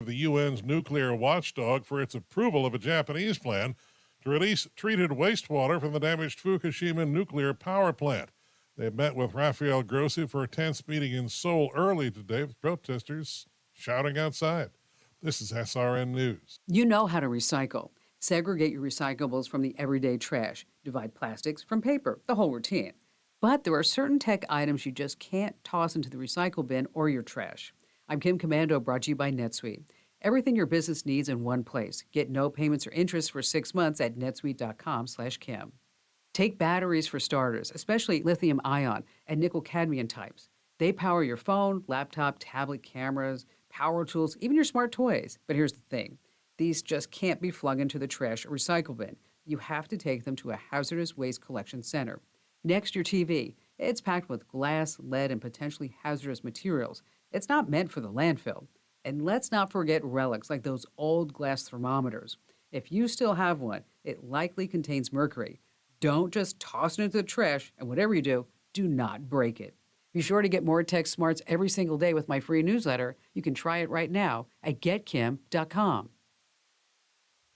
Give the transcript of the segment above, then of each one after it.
The UN's nuclear watchdog for its approval of a Japanese plan to release treated wastewater from the damaged Fukushima nuclear power plant. They met with Rafael Grossi for a tense meeting in Seoul early today with protesters shouting outside. This is SRN News. You know how to recycle. Segregate your recyclables from the everyday trash. Divide plastics from paper, the whole routine. But there are certain tech items you just can't toss into the recycle bin or your trash. I'm Kim Commando, brought to you by NetSuite. Everything your business needs in one place. Get no payments or interest for 6 months at netsuite.com/Kim. Take batteries for starters, especially lithium ion and nickel cadmium types. They power your phone, laptop, tablet, cameras, power tools, even your smart toys. But here's the thing. These just can't be flung into the trash or recycle bin. You have to take them to a hazardous waste collection center. Next, your TV. It's packed with glass, lead, and potentially hazardous materials. It's not meant for the landfill. And let's not forget relics like those old glass thermometers. If you still have one, it likely contains mercury. Don't just toss it into the trash, and whatever you do, do not break it. Be sure to get more tech smarts every single day with my free newsletter. You can try it right now at getkim.com.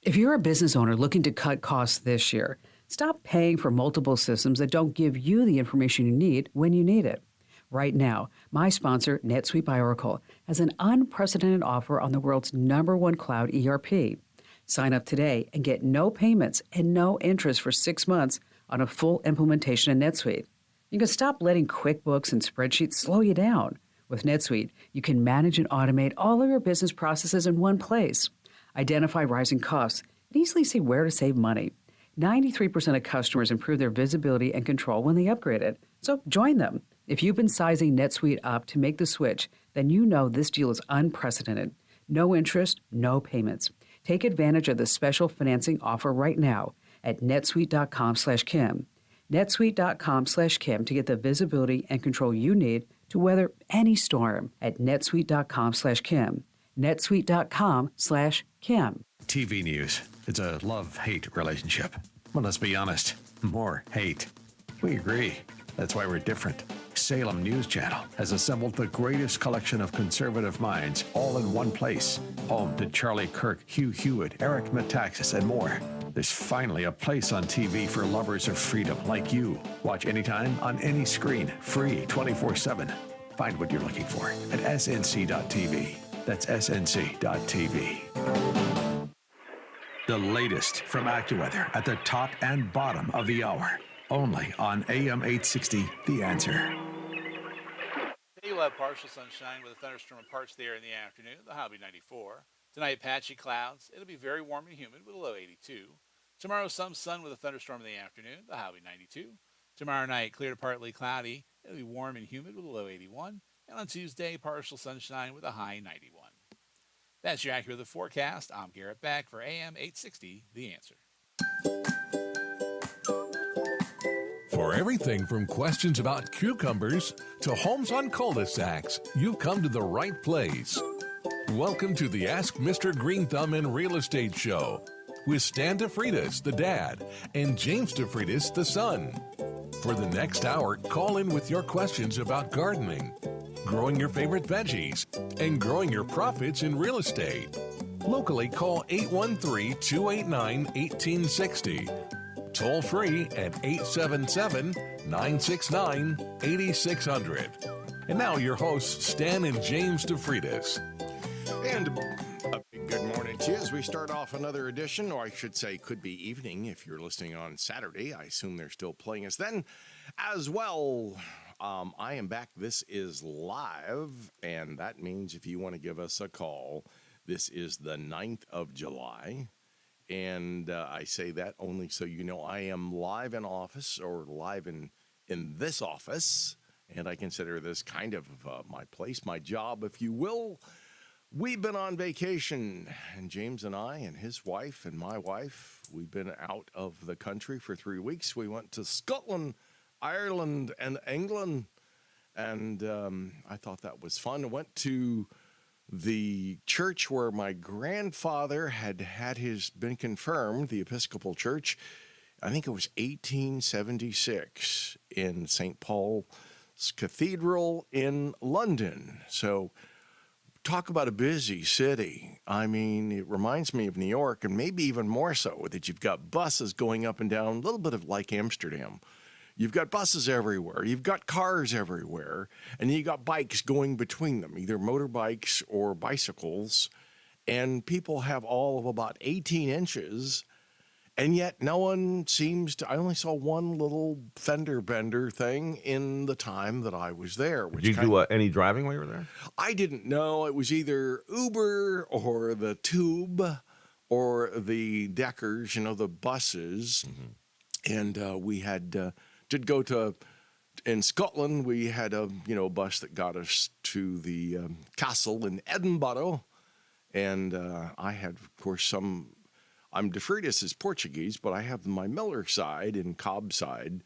If you're a business owner looking to cut costs this year, stop paying for multiple systems that don't give you the information you need when you need it. Right now, my sponsor, NetSuite by Oracle, has an unprecedented offer on the world's #1 cloud ERP. Sign up today and get no payments and no interest for 6 months on a full implementation of NetSuite. You can stop letting QuickBooks and spreadsheets slow you down. With NetSuite, you can manage and automate all of your business processes in one place. Identify rising costs and easily see where to save money. 93% of customers improve their visibility and control when they upgrade it. So join them. If you've been sizing NetSuite up to make the switch, then you know this deal is unprecedented. No interest, no payments. Take advantage of the special financing offer right now at netsuite.com/Kim. netsuite.com/Kim to get the visibility and control you need to weather any storm at netsuite.com/Kim. netsuite.com/Kim. TV news. It's a love-hate relationship. Well, let's be honest. More hate. We agree. That's why we're different. Salem News Channel has assembled the greatest collection of conservative minds all in one place. Home to Charlie Kirk, Hugh Hewitt, Eric Metaxas, and more. There's finally a place on TV for lovers of freedom like you. Watch anytime on any screen, free 24/7. Find what you're looking for at snc.tv. That's snc.tv. The latest from AccuWeather at the top and bottom of the hour. Only on AM 860, The Answer. Today we'll have partial sunshine with a thunderstorm in parts there in the afternoon. The high will be 94. Tonight, patchy clouds. It'll be very warm and humid with a low 82. Tomorrow, some sun with a thunderstorm in the afternoon. The high will be 92. Tomorrow night, clear to partly cloudy. It'll be warm and humid with a low 81. And on Tuesday, partial sunshine with a high 91. That's your AccuWeather forecast. I'm Garrett Beck for AM 860, The Answer. For everything from questions about cucumbers to homes on cul-de-sacs, you've come to the right place. Welcome to the Ask Mr. Greenthumb in Real Estate Show with Stan DeFreitas, the dad, and James DeFreitas, the son. For the next hour, call in with your questions about gardening, growing your favorite veggies, and growing your profits in real estate. Locally, call 813-289-1860. Toll free at 877-969-8600. And now your hosts, Stan and James DeFreitas. And a big good morning to you as we start off another edition, or I should say could be evening if you're listening on Saturday. I assume they're still playing us then as well. I am back. This is live, and that means if you want to give us a call, this is the 9th of July. And I say that only so you know I am live in office, or live in this office, and I consider this kind of my place, my job, if you will. We've been on vacation, and James and I and his wife and my wife, we've been out of the country for 3 weeks. We went to Scotland, Ireland, and England, and I thought that was fun. I went to the church where my grandfather had been confirmed, the Episcopal Church. I think it was 1876 in St. Paul's Cathedral in London. So talk about a busy city. I mean, it reminds me of New York, and maybe even more so, that you've got buses going up and down, a little bit of like Amsterdam. You've got buses everywhere. You've got cars everywhere. And you got bikes going between them, either motorbikes or bicycles. And people have all of about 18 inches. And yet no one seems to. I only saw one little fender bender thing in the time that I was there. Did you do any driving while you were there? I didn't know. It was either Uber or the Tube or the Deckers, the buses. Mm-hmm. And we did go to, in Scotland, we had a bus that got us to the castle in Edinburgh. And I had, of course, I'm DeFreitas is Portuguese, but I have my Miller side and Cobb side.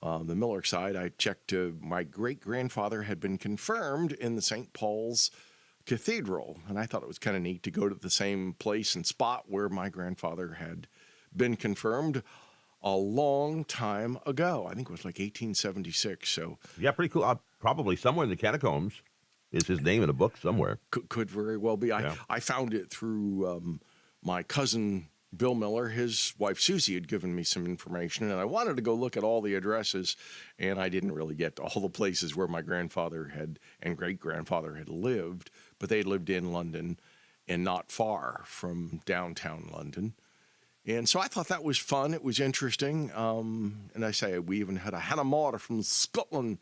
The Miller side, I checked my great-grandfather had been confirmed in the St. Paul's Cathedral. And I thought it was kind of neat to go to the same place and spot where my grandfather had been confirmed a long time ago. I think it was like 1876. So yeah, pretty cool. Probably somewhere in the catacombs is his name in a book somewhere. Could very well be. Yeah. I found it through my cousin Bill Miller. His wife Susie had given me some information, and I wanted to go look at all the addresses, and I didn't really get to all the places where my grandfather and great-grandfather had lived, but they lived in London and not far from downtown London. And so I thought that was fun. It was interesting. And I say we even had a Hannah Moore from Scotland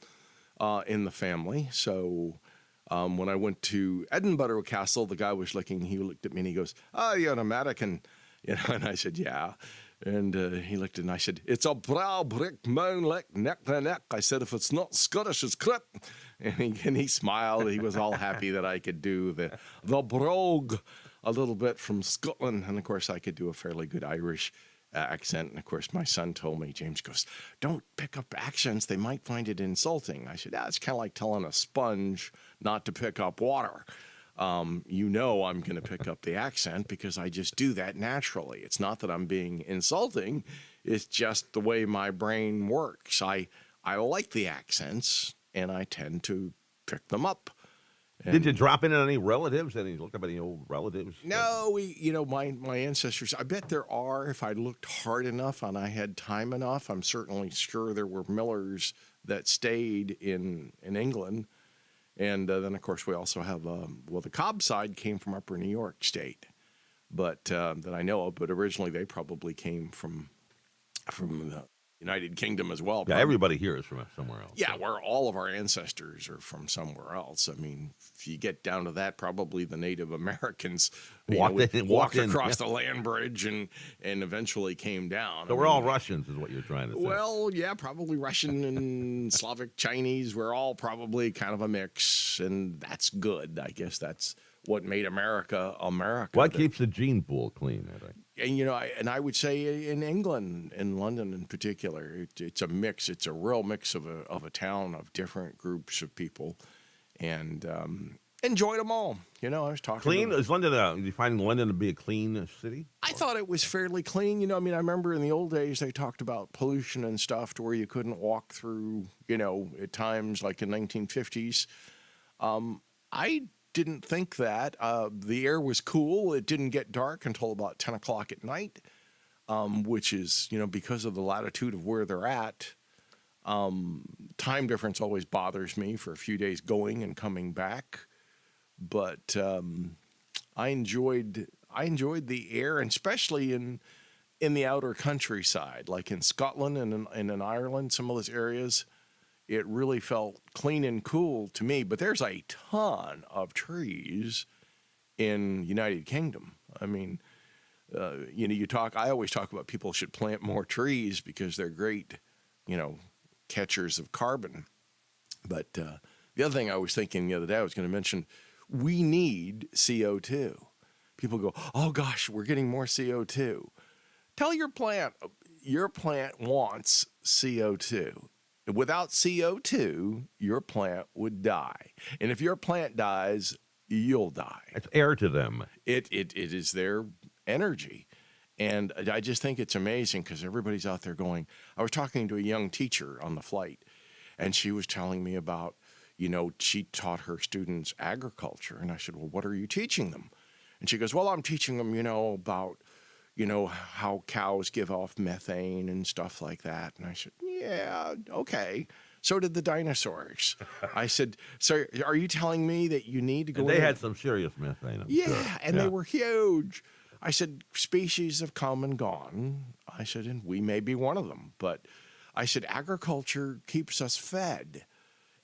in the family. So when I went to Edinburgh Castle, the guy he looked at me and he goes, "Oh, you're an American." And I said, "Yeah." And he looked at me and I said, "It's a brow brick moan like neck to neck." I said, "If it's not Scottish, it's crip." And he smiled. He was all happy that I could do the brogue a little bit from Scotland. And, of course, I could do a fairly good Irish accent. And, of course, my son told me, James goes, "Don't pick up accents. They might find it insulting." I said, "It's kind of like telling a sponge not to pick up water. I'm going to pick up the accent because I just do that naturally. It's not that I'm being insulting. It's just the way my brain works. I like the accents, and I tend to pick them up." And did you drop in on any relatives? Look up any old relatives? No, my ancestors, I bet there are if I looked hard enough and I had time enough. I'm certainly sure there were Millers that stayed in England. And then, of course, we also have, the Cobb side came from upper New York State, but that I know of. But originally they probably came from the United Kingdom as well. Yeah, everybody here is from somewhere else. Yeah, where all of our ancestors are from somewhere else. I mean, if you get down to that, probably the Native Americans walked across the land bridge and eventually came down. So we're all Russians is what you're trying to say. Well, yeah, probably Russian and Slavic Chinese. We're all probably kind of a mix, and that's good. I guess that's what made America America. What keeps the gene pool clean, I think? And I would say in England, in London in particular, it's a mix. It's a real mix of a town of different groups of people, and enjoyed them all. I was talking. Clean is London. You find London to be a clean city? I thought it was fairly clean. I remember in the old days they talked about pollution and stuff to where you couldn't walk through. At times like in 1950s. I didn't think that. The air was cool. It didn't get dark until about 10 o'clock at night, which is, because of the latitude of where they're at. Time difference always bothers me for a few days going and coming back. But I enjoyed the air, and especially in the outer countryside, like in Scotland and in Ireland, some of those areas. It really felt clean and cool to me, but there's a ton of trees in United Kingdom. I mean, I always talk about people should plant more trees because they're great, catchers of carbon. But the other thing I was thinking the other day, I was going to mention, we need CO2. People go, "Oh gosh, we're getting more CO2. Tell your plant wants CO2. Without CO2, your plant would die. And if your plant dies, you'll die. It's air to them. It is their energy. And I just think it's amazing because everybody's out there going. I was talking to a young teacher on the flight, and she was telling me about, she taught her students agriculture. And I said, well, what are you teaching them? And she goes, well, I'm teaching them, about, how cows give off methane and stuff like that. And I said, yeah, okay. So did the dinosaurs. I said, so are you telling me that you need to go? And they had some serious methane. And they were huge. I said, species have come and gone. I said, and we may be one of them. But I said, agriculture keeps us fed.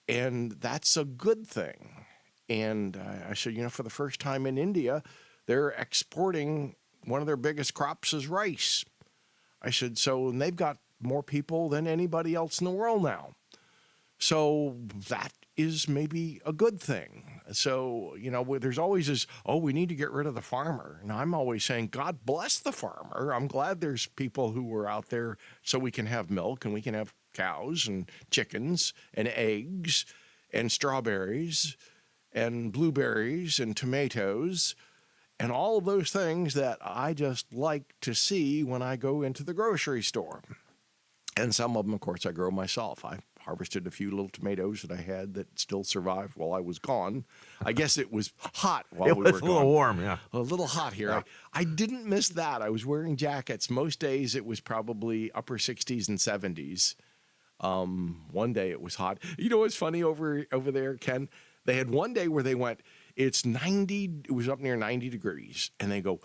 And that's a good thing. And I said, for the first time in India, they're exporting, one of their biggest crops is rice. I said, and they've got more people than anybody else in the world now. So that is maybe a good thing. So, there's always this, we need to get rid of the farmer. And I'm always saying, God bless the farmer. I'm glad there's people who are out there so we can have milk and we can have cows and chickens and eggs and strawberries and blueberries and tomatoes and all of those things that I just like to see when I go into the grocery store. And some of them, of course, I grow myself. I harvested a few little tomatoes that I had that still survived while I was gone. I guess it was hot while we were gone. It was a little warm, yeah. A little hot here. Yeah. I didn't miss that. I was wearing jackets. Most days it was probably upper 60s and 70s. One day it was hot. You know what's funny over there, Ken? They had one day where they went, it's 90, it was up near 90 degrees. And they go,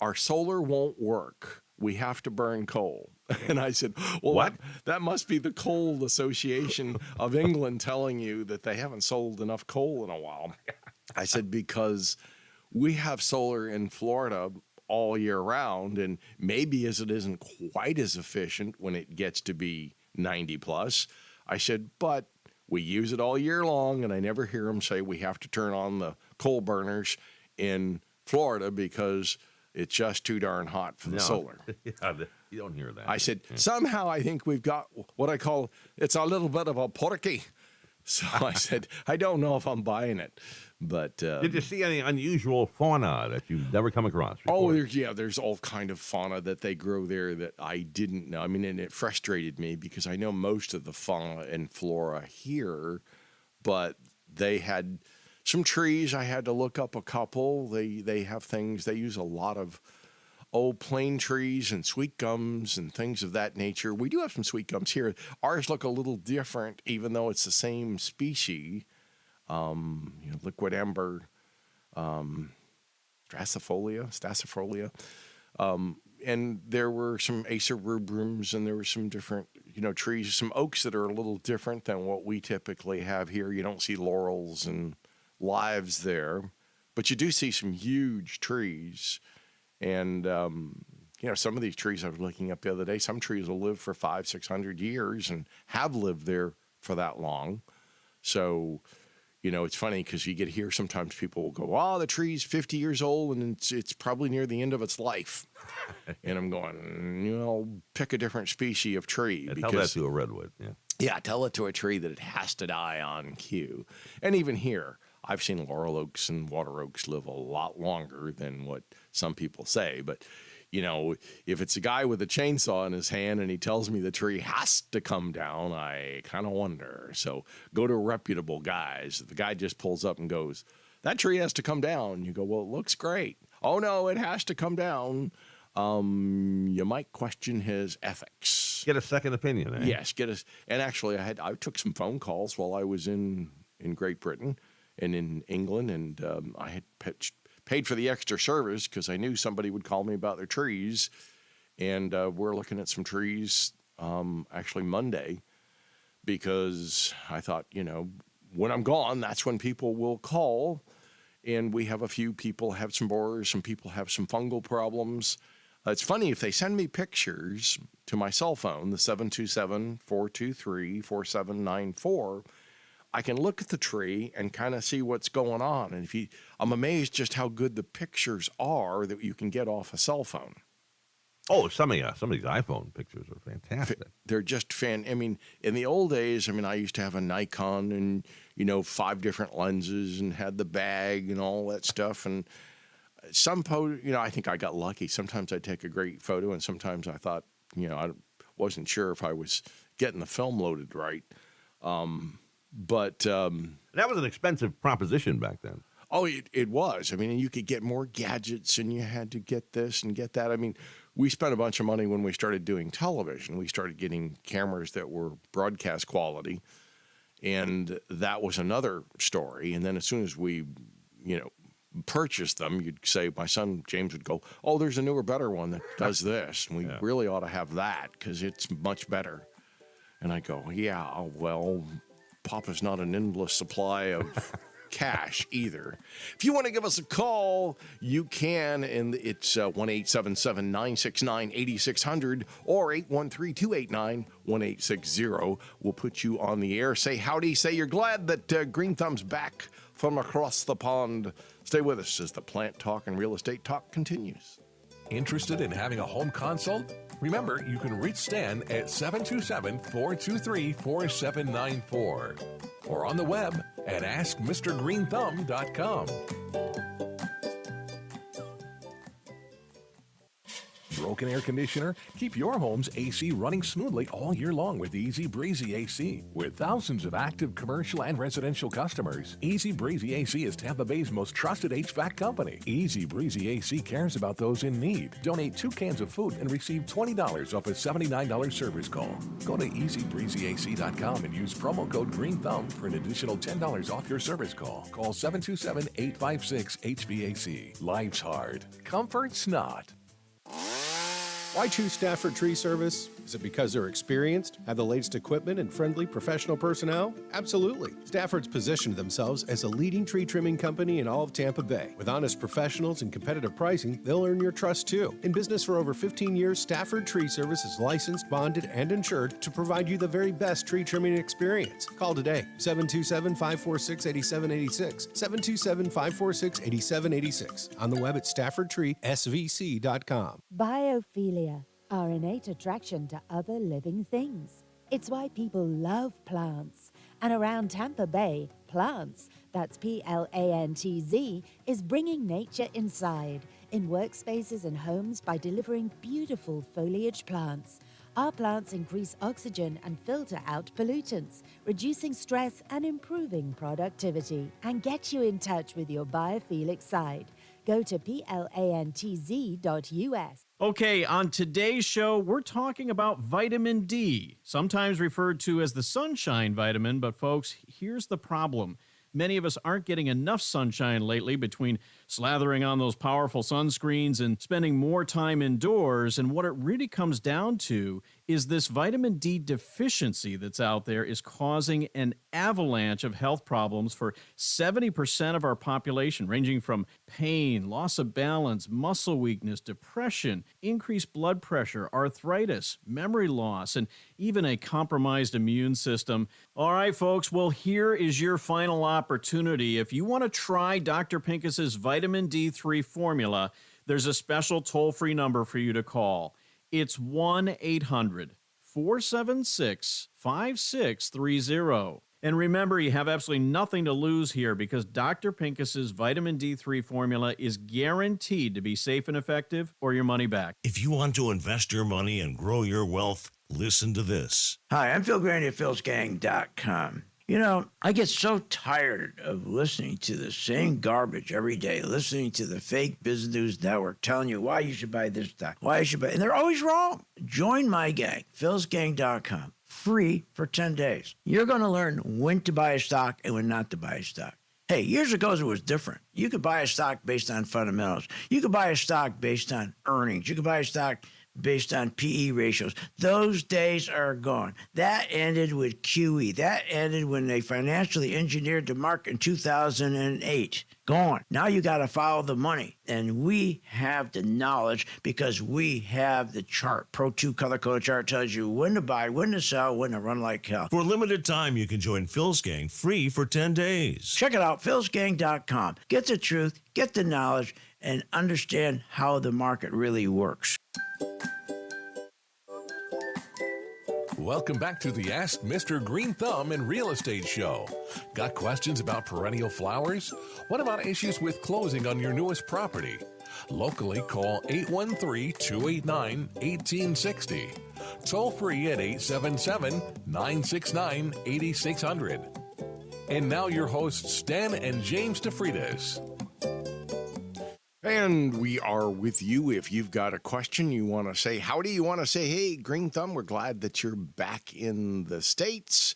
our solar won't work. We have to burn coal. And I said, well, what? That must be the Coal Association of England telling you that they haven't sold enough coal in a while. I said, because we have solar in Florida all year round, and maybe as it isn't quite as efficient when it gets to be 90 plus. I said, but we use it all year long, and I never hear them say we have to turn on the coal burners in Florida because it's just too darn hot for the solar. Yeah, you don't hear that. I said, somehow I think we've got what I call, it's a little bit of a porky. So I said, I don't know if I'm buying it. But did you see any unusual fauna that you've never come across before? There's all kind of fauna that they grow there that I didn't know. I mean, and it frustrated me because I know most of the fauna and flora here, but they had some trees. I had to look up a couple. They have things. They use a lot of plane trees and sweet gums and things of that nature. We do have some sweet gums here. Ours look a little different, even though it's the same species. Liquid amber, Stacifolia. And there were some Acer rubrums, and there were some different, trees, some oaks that are a little different than what we typically have here. You don't see laurels and lives there, but you do see some huge trees. And, some of these trees I was looking up the other day, some trees will live for 500-600 years and have lived there for that long. So, it's funny because you get here, sometimes people will go, the tree's 50 years old and it's probably near the end of its life. And I'm going, pick a different species of tree. And tell that to a redwood, yeah. Yeah, tell it to a tree that it has to die on cue. And even here, I've seen laurel oaks and water oaks live a lot longer than what some people say. But, if it's a guy with a chainsaw in his hand and he tells me the tree has to come down, I kind of wonder. So go to reputable guys. If the guy just pulls up and goes, that tree has to come down. You go, well, it looks great. Oh, no, it has to come down. You might question his ethics. Get a second opinion, eh? Yes, and actually I took some phone calls while I was in Great Britain and in England, and I had paid for the extra service because I knew somebody would call me about their trees, and we're looking at some trees actually Monday because I thought, when I'm gone, that's when people will call, and we have a few people have some borers, some people have some fungal problems. It's funny, if they send me pictures to my cell phone, the 727-423-4794, I can look at the tree and kind of see what's going on. And I'm amazed just how good the pictures are that you can get off a cell phone. Oh, some of these iPhone pictures are fantastic. They're just in the old days, I used to have a Nikon and, 5 different lenses and had the bag and all that stuff. And I think I got lucky. Sometimes I'd take a great photo, and sometimes I thought, I wasn't sure if I was getting the film loaded right. But That was an expensive proposition back then. oh, it was. I mean, you could get more gadgets, and you had to get this and get that. I mean, we spent a bunch of money when we started doing television. We started getting cameras that were broadcast quality, and that was another story. And then as soon as we, purchased them, you'd say, my son James would go, oh, there's a newer, better one that does this. And we really ought to have that because it's much better. And I go, yeah, well, Papa's not an endless supply of cash either. If you want to give us a call, you can, and it's 1-877-969-8600 or 813-289-1860. We'll put you on the air. Say howdy. Say you're glad that Greenthumb's back from across the pond. Stay with us as the Plant Talk and Real Estate Talk continues. Interested in having a home consult? Remember, you can reach Stan at 727-423-4794 or on the web at AskMrGreenthumb.com. Broken air conditioner? Keep your home's AC running smoothly all year long with Easy Breezy AC. With thousands of active commercial and residential customers, Easy Breezy AC is Tampa Bay's most trusted HVAC company. Easy Breezy AC cares about those in need. Donate 2 cans of food and receive $20 off a $79 service call. Go to EasyBreezyAC.com and use promo code GreenThumb for an additional $10 off your service call. Call 727-856-HVAC. Life's hard. Comfort's not. Why choose Stafford Tree Service? Is it because they're experienced, have the latest equipment, and friendly professional personnel? Absolutely. Stafford's positioned themselves as a leading tree trimming company in all of Tampa Bay. With honest professionals and competitive pricing, they'll earn your trust too. In business for over 15 years, Stafford Tree Service is licensed, bonded, and insured to provide you the very best tree trimming experience. Call today, 727-546-8786, 727-546-8786. On the web at StaffordTreeSVC.com. Biophilia, our innate attraction to other living things. It's why people love plants. And around Tampa Bay, Plants, that's Plantz, is bringing nature inside, in workspaces and homes by delivering beautiful foliage plants. Our plants increase oxygen and filter out pollutants, reducing stress and improving productivity. And get you in touch with your biophilic side. Go to plantz.us. Okay, on today's show, we're talking about vitamin D, sometimes referred to as the sunshine vitamin, but folks, here's the problem. Many of us aren't getting enough sunshine lately between slathering on those powerful sunscreens and spending more time indoors, and what it really comes down to is this vitamin D deficiency that's out there is causing an avalanche of health problems for 70% of our population, ranging from pain, loss of balance, muscle weakness, depression, increased blood pressure, arthritis, memory loss, and even a compromised immune system. All right, folks, well, here is your final opportunity. If you want to try Dr. Pincus's vitamin D3 formula, there's a special toll-free number for you to call. It's 1-800-476-5630. And remember, you have absolutely nothing to lose here because Dr. Pincus's vitamin D3 formula is guaranteed to be safe and effective or your money back. If you want to invest your money and grow your wealth, listen to this. Hi, I'm Phil Grandy at philsgang.com. You know, I get so tired of listening to the same garbage every day, listening to the fake business news network telling you why you should buy this stock, why you should buy, and they're always wrong. Join my gang, philsgang.com, free for 10 days. You're going to learn when to buy a stock and when not to buy a stock. Hey, years ago, it was different. You could buy a stock based on fundamentals. You could buy a stock based on earnings. You could buy a stock based on PE ratios. Those days are gone. That ended with QE. That ended when they financially engineered the market in 2008. Gone. Now you got to follow the money. And we have the knowledge because we have the chart. Pro 2 color-coded chart tells you when to buy, when to sell, when to run like hell. For a limited time, you can join Phil's Gang free for 10 days. Check it out, philsgang.com. Get the truth, get the knowledge, and understand how the market really works. Welcome back to the Ask Mr. Green Thumb and Real Estate Show. Got questions about perennial flowers? What about issues with closing on your newest property? Locally, call 813-289-1860. Toll free at 877-969-8600. And now your hosts, Stan and James DeFreitas. And we are with you. If you've got a question, you want to say howdy, you want to say, hey, Greenthumb, we're glad that you're back in the States.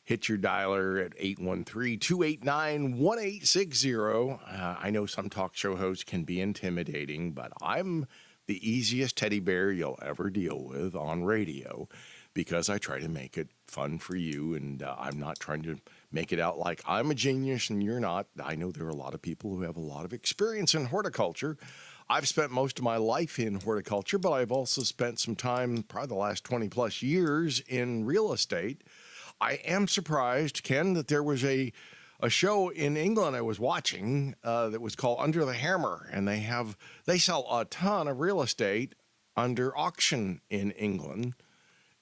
Hit your dialer at 813-289-1860. I know some talk show hosts can be intimidating, but I'm the easiest teddy bear you'll ever deal with on radio because I try to make it fun for you, and I'm not trying to make it out like I'm a genius and you're not. I know there are a lot of people who have a lot of experience in horticulture. I've spent most of my life in horticulture, but I've also spent some time, probably the last 20 plus years, in real estate. I am surprised, Ken, that there was a show in England I was watching that was called Under the Hammer, and they sell a ton of real estate under auction in England.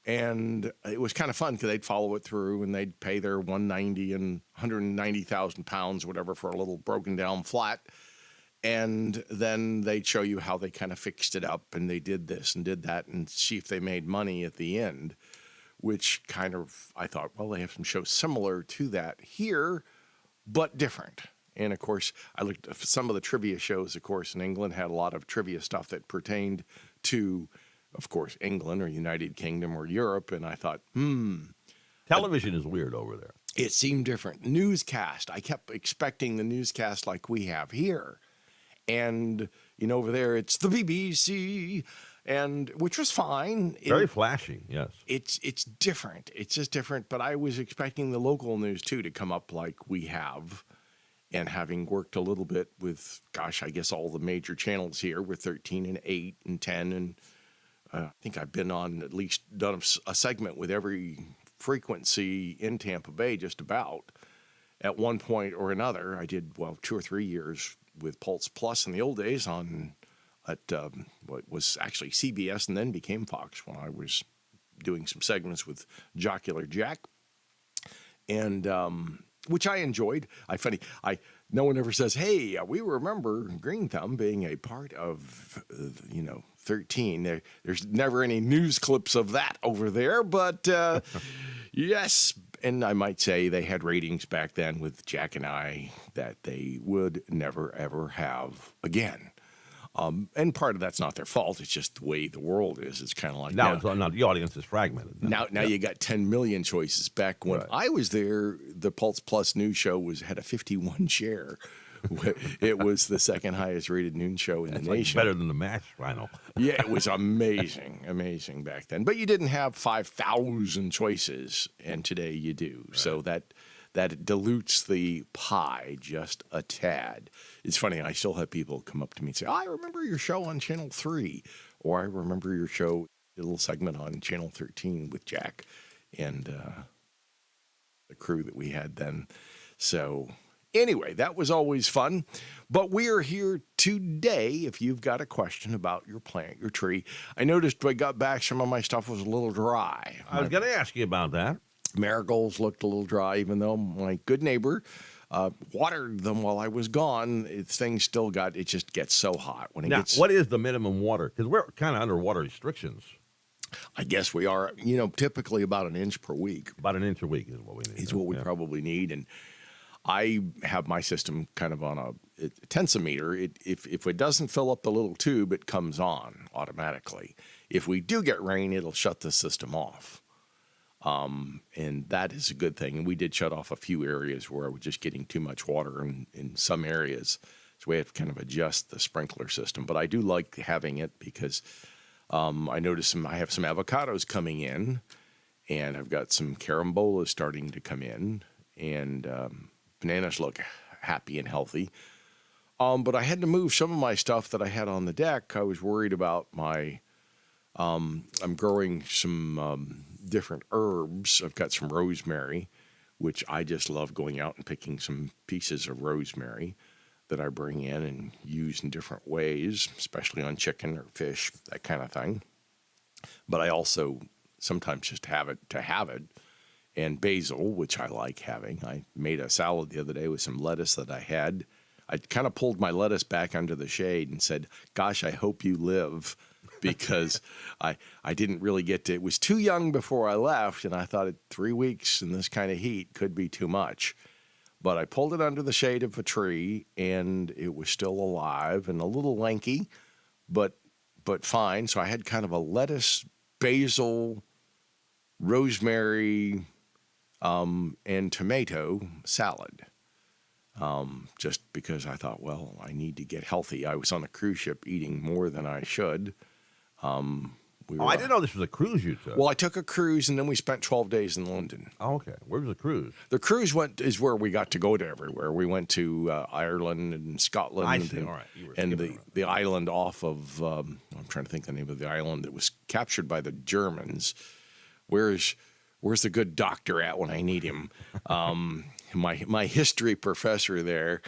And it was kind of fun because they'd follow it through and they'd pay their 190 and 190,000 pounds, whatever, for a little broken down flat. And then they'd show you how they kind of fixed it up and they did this and did that and see if they made money at the end, which kind of, I thought, well, they have some shows similar to that here, but different. And of course, I looked at some of the trivia shows, of course, in England had a lot of trivia stuff that pertained to, of course, England or United Kingdom or Europe. And I thought, Television is weird over there. It seemed different. Newscast. I kept expecting the newscast like we have here. And, over there, it's the BBC, and which was fine. Very flashy, yes. It's different. It's just different. But I was expecting the local news, too, to come up like we have. And having worked a little bit with, I guess all the major channels here with 13 and 8 and 10 and I think I've been on at least done a segment with every frequency in Tampa Bay, just about. At one point or another, I did, 2 or 3 years with Pulse Plus in the old days at what was actually CBS and then became Fox when I was doing some segments with Jocular Jack. And which I enjoyed. No one ever says, hey, we remember Greenthumb being a part of, 13. There's never any news clips of that over there, but yes. And I might say they had ratings back then with Jack and I that they would never, ever have again. And part of that's not their fault. It's just the way the world is. It's kind of like now the audience is fragmented. Now you got 10 million choices. Back when I was there, the Pulse Plus news show had a 51 share. It was the second highest rated noon show in the nation. Better than the MASH final. Yeah, it was amazing back then. But you didn't have 5,000 choices, and today you do. Right. So that dilutes the pie just a tad. It's funny, I still have people come up to me and say, I remember your show on Channel 3, or I remember your show, a little segment on Channel 13 with Jack and the crew that we had then. So anyway, that was always fun. But we are here today if you've got a question about your plant, your tree. I noticed when I got back, some of my stuff was a little dry. I was going to ask you about that. Marigolds looked a little dry, even though my good neighbor watered them while I was gone. Things still it just gets so hot. What is the minimum water? Because we're kind of under water restrictions. I guess we are, typically about an inch per week. About an inch a week is what we need. Is what we probably need. And I have my system kind of on a tensometer. If it doesn't fill up the little tube, it comes on automatically. If we do get rain, it'll shut the system off. And that is a good thing. And we did shut off a few areas where I was just getting too much water in some areas. So we have to kind of adjust the sprinkler system. But I do like having it because I noticed I have some avocados coming in, and I've got some carambolas starting to come in, and bananas look happy and healthy. But I had to move some of my stuff that I had on the deck. I was worried about I'm growing some different herbs. I've got some rosemary, which I just love going out and picking some pieces of rosemary that I bring in and use in different ways, especially on chicken or fish, that kind of thing. But I also sometimes just have it to have it. And basil, which I like having. I made a salad the other day with some lettuce that I had. I kind of pulled my lettuce back under the shade and said, gosh, I hope you live, because I didn't really it was too young before I left, and I thought 3 weeks in this kind of heat could be too much. But I pulled it under the shade of a tree, and it was still alive and a little lanky, but fine. So I had kind of a lettuce, basil, rosemary, and tomato salad. Just because I thought, well, I need to get healthy. I was on a cruise ship eating more than I should. I didn't know this was a cruise you took. Well, I took a cruise, and then we spent 12 days in London. Oh, okay. Where was the cruise? The cruise is where we got to go to everywhere. We went to Ireland and Scotland. I see. And, All right. You were and skipping the island off of, I'm trying to think the name of the island that was captured by the Germans. Where's the good doctor at when I need him? My history professor there,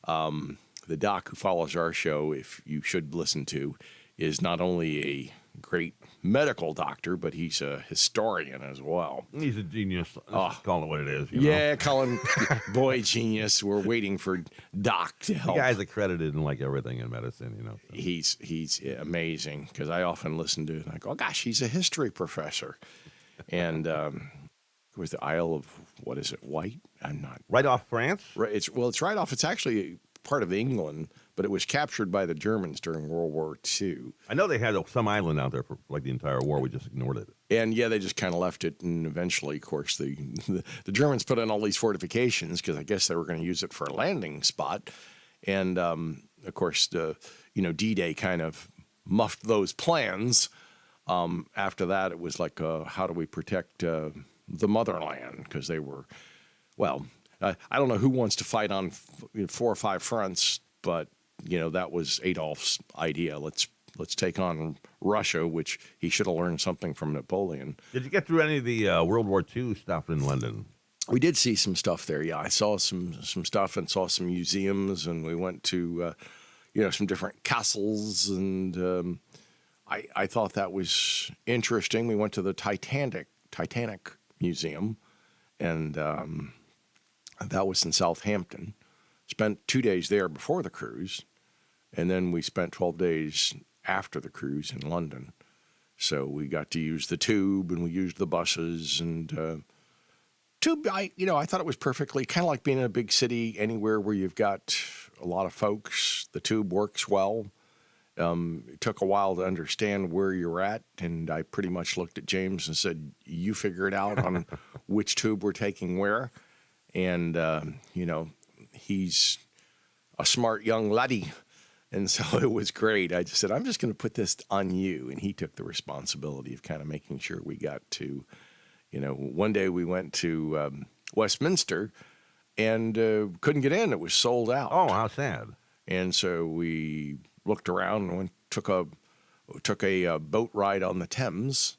the doc who follows our show, if you should listen to, is not only a great medical doctor, but he's a historian as well. He's a genius. Call it what it is. Yeah, call him boy genius. We're waiting for Doc to help. The guy's accredited in like everything in medicine, So. He's amazing because I often listen to it and I go, oh, gosh, he's a history professor. And with the Isle of, what is it, Wight? I'm not. Right off France? Right. It's right off. It's actually part of England, but it was captured by the Germans during World War II. I know they had some island out there for like the entire war. We just ignored it. And yeah, they just kind of left it. And eventually, of course, the Germans put in all these fortifications because I guess they were going to use it for a landing spot. And of course, D-Day kind of muffed those plans. After that, it was like, how do we protect the motherland? Because they were, well, I don't know who wants to fight on 4 or 5 fronts, but that was Adolf's idea. Let's take on Russia, which he should have learned something from Napoleon. Did you get through any of the World War II stuff in London? We did see some stuff there. Yeah, I saw some stuff and saw some museums, and we went to some different castles, and I thought that was interesting. We went to the Titanic Museum, and that was in Southampton. Spent 2 days there before the cruise, and then we spent 12 days after the cruise in London. So we got to use the tube, and we used the buses, and tube. I thought it was perfectly kind of like being in a big city. Anywhere where you've got a lot of folks, the tube works well. It took a while to understand where you're at, and I pretty much looked at James and said, "You figure it out on which tube we're taking where." And he's a smart young laddie. And so it was great. I just said, I'm just going to put this on you. And he took the responsibility of kind of making sure we got to, one day we went to Westminster and couldn't get in. It was sold out. Oh, how sad. And so we looked around and took a boat ride on the Thames.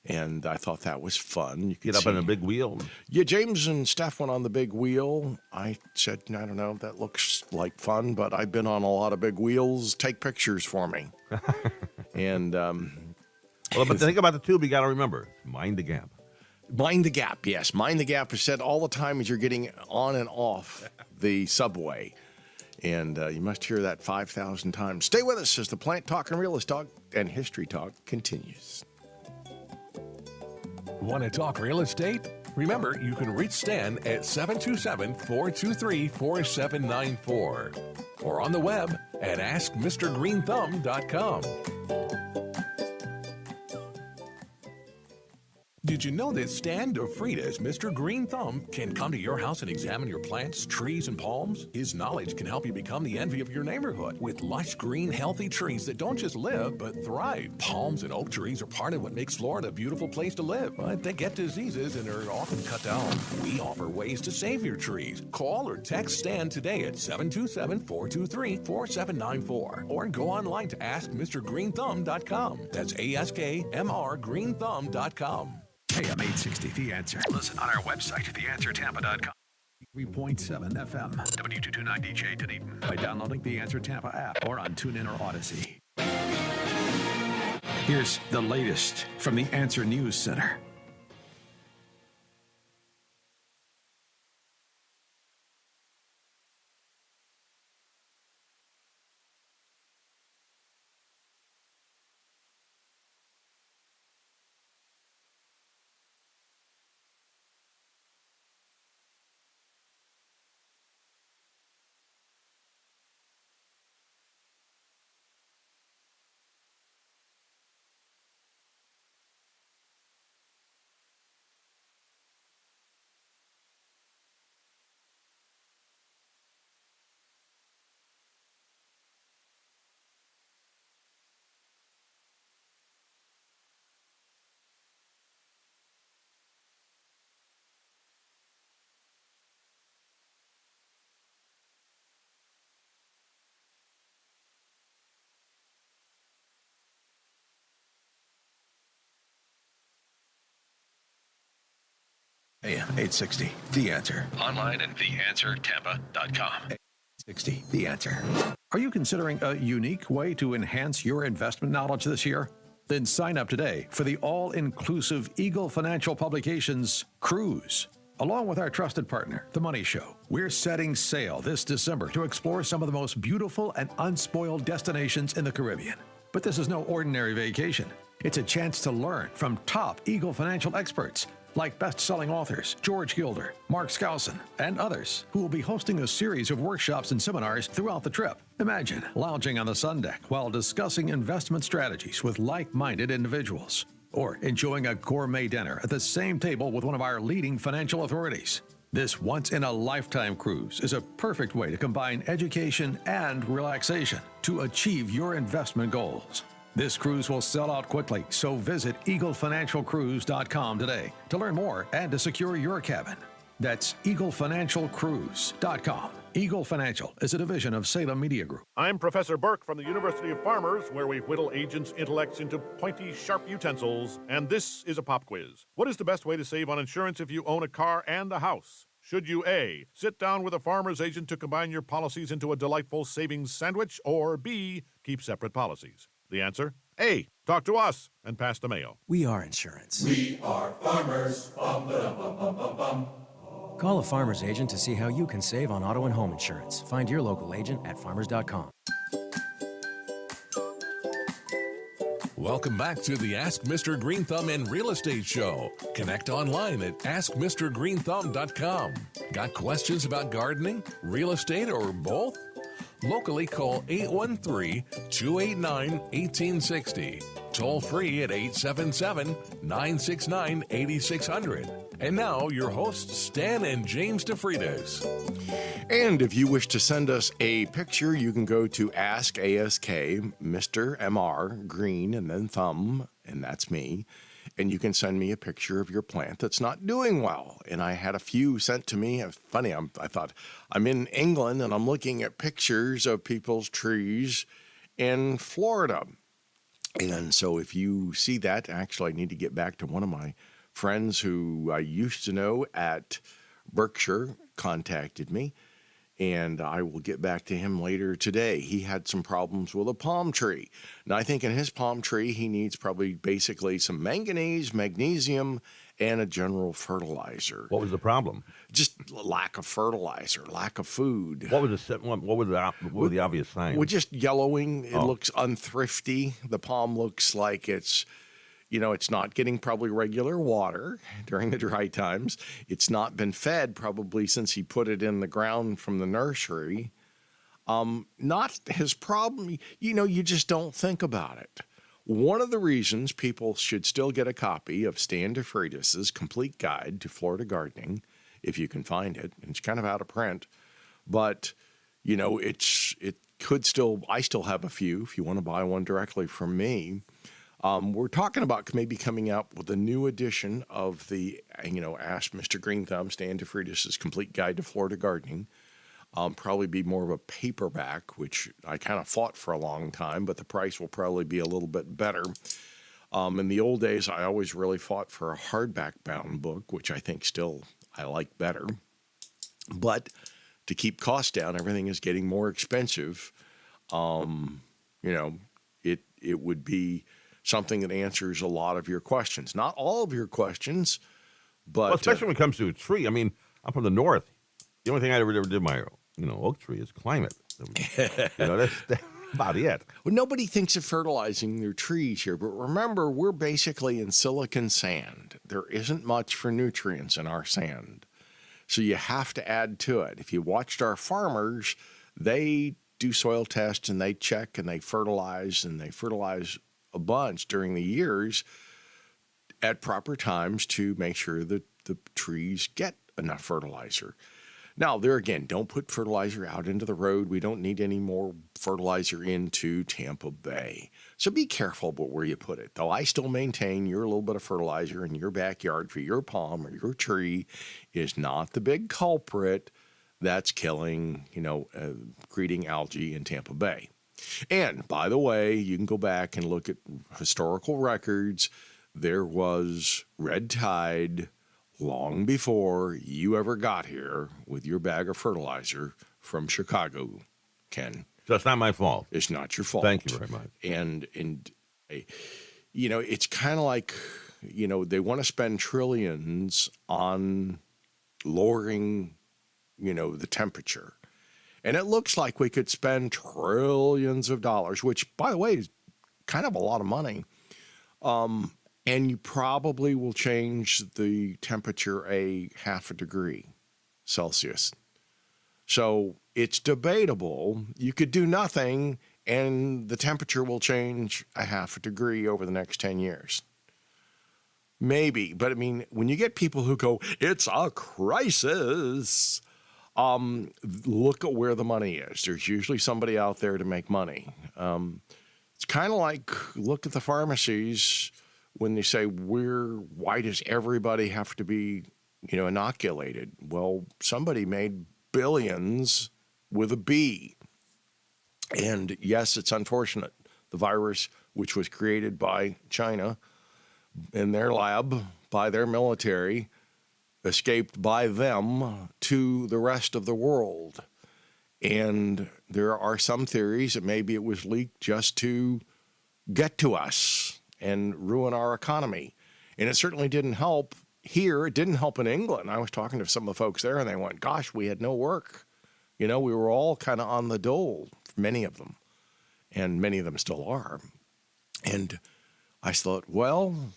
And I thought that was fun. You could get up on a big wheel. Yeah, James and Steph went on the big wheel. I said, I don't know, that looks like fun, but I've been on a lot of big wheels. Take pictures for me. And but think about the tube. You got to remember, mind the gap. Mind the gap, yes. Mind the gap is said all the time as you're getting on and off the subway. And you must hear that 5,000 times. Stay with us as the Plant Talk and Real Estate Talk and History Talk continues. Want to talk real estate? Remember, you can reach Stan at 727-423-4794 or on the web at AskMrGreenthumb.com. Did you know that Stan DeFreitas Mr. Greenthumb can come to your house and examine your plants, trees, and palms? His knowledge can help you become the envy of your neighborhood with lush, green, healthy trees that don't just live, but thrive. Palms and oak trees are part of what makes Florida a beautiful place to live, but they get diseases and are often cut down. We offer ways to save your trees. Call or text Stan today at 727-423-4794 or go online to AskMrGreenthumb.com. That's AskMrGreenthumb.com. AM 860 The Answer. Listen on our website, theanswertampa.com. 3.7 FM. W229DJ Dunedin. By downloading the Answer Tampa app or on TuneIn or Odyssey. Here's the latest from the Answer News Center. AM 860, The Answer. Online at theanswertampa.com. 60, The Answer. Are you considering a unique way to enhance your investment knowledge this year? Then sign up today for the all-inclusive Eagle Financial Publications Cruise. Along with our trusted partner, The Money Show, we're setting sail this December to explore some of the most beautiful and unspoiled destinations in the Caribbean. But this is no ordinary vacation. It's a chance to learn from top Eagle Financial experts like best-selling authors George Gilder, Mark Skousen, and others who will be hosting a series of workshops and seminars throughout the trip. Imagine lounging on the sun deck while discussing investment strategies with like-minded individuals, or enjoying a gourmet dinner at the same table with one of our leading financial authorities. This once-in-a-lifetime cruise is a perfect way to combine education and relaxation to achieve your investment goals. This cruise will sell out quickly, so visit eaglefinancialcruise.com today to learn more and to secure your cabin. That's eaglefinancialcruise.com. Eagle Financial is a division of Salem Media Group. I'm Professor Burke from the University of Farmers, where we whittle agents' intellects into pointy, sharp utensils, and this is a pop quiz. What is the best way to save on insurance if you own a car and a house? Should you A, sit down with a farmer's agent to combine your policies into a delightful savings sandwich, or B, keep separate policies? The answer? A, talk to us and pass the mail. We are insurance. We are farmers. Bum, ba-dum, bum, bum, bum, bum. Call a farmer's agent to see how you can save on auto and home insurance. Find your local agent at farmers.com. Welcome back to the Ask Mr. Greenthumb and Real Estate Show. Connect online at askmrgreenthumb.com. Got questions about gardening, real estate, or both? Locally, call 813-289-1860. Toll free at 877-969-8600. And now, your hosts, Stan and James DeFreitas. And if you wish to send us a picture, you can go to Ask Mr. MR Green and then Thumb, and that's me. And you can send me a picture of your plant that's not doing well. And I had a few sent to me. Funny, I thought, I'm in England and I'm looking at pictures of people's trees in Florida. And so if you see that, actually, I need to get back to one of my friends who I used to know at Berkshire contacted me. And I will get back to him later today. He had some problems with a palm tree. Now, I think in his palm tree, he needs probably basically some manganese, magnesium, and a general fertilizer. What was the problem? Just lack of fertilizer, lack of food. What was what were the obvious signs? Well, just yellowing. It looks unthrifty. The palm looks like it's not getting probably regular water during the dry times. It's not been fed probably since he put it in the ground from the nursery. Not his problem. You just don't think about it. One of the reasons people should still get a copy of Stan DeFreitas' Complete Guide to Florida Gardening, if you can find it. It's kind of out of print, but it could still. I still have a few. If you want to buy one directly from me. We're talking about maybe coming out with a new edition of the, Ask Mr. Greenthumb, Stan DeFreitas' Complete Guide to Florida Gardening. Probably be more of a paperback, which I kind of fought for a long time, but the price will probably be a little bit better. In the old days, I always really fought for a hardback bound book, which I think still I like better. But to keep costs down, everything is getting more expensive. It would be something that answers a lot of your questions. Not all of your questions, but... Well, especially when it comes to a tree. I mean, I'm from the north. The only thing I ever did my, oak tree is climate. That's about it. Well, nobody thinks of fertilizing their trees here, but remember, we're basically in silicon sand. There isn't much for nutrients in our sand. So you have to add to it. If you watched our farmers, they do soil tests and they check and they fertilize a bunch during the years at proper times to make sure that the trees get enough fertilizer. Now, there again, don't put fertilizer out into the road. We don't need any more fertilizer into Tampa Bay. So be careful about where you put it. Though I still maintain your little bit of fertilizer in your backyard for your palm or your tree is not the big culprit that's killing, breeding algae in Tampa Bay. And, by the way, you can go back and look at historical records. There was red tide long before you ever got here with your bag of fertilizer from Chicago, Ken. So it's not my fault. It's not your fault. Thank you very much. And it's kind of like, they want to spend trillions on lowering, the temperature. And it looks like we could spend trillions of dollars, which, by the way, is kind of a lot of money. And you probably will change the temperature a half a degree Celsius. So it's debatable. You could do nothing, and the temperature will change a half a degree over the next 10 years. Maybe. But, I mean, when you get people who go, it's a crisis, look at where the money is. There's usually somebody out there to make money. It's kind of like, look at the pharmacies when they say, why does everybody have to be, inoculated? Well, somebody made billions with a B. And yes, it's unfortunate. The virus, which was created by China in their lab, by their military, escaped by them to the rest of the world. And there are some theories that maybe it was leaked just to get to us and ruin our economy. And it certainly didn't help here. It didn't help in England. I was talking to some of the folks there, and they went, gosh, we had no work. We were all kind of on the dole, many of them. And many of them still are. And I thought, well,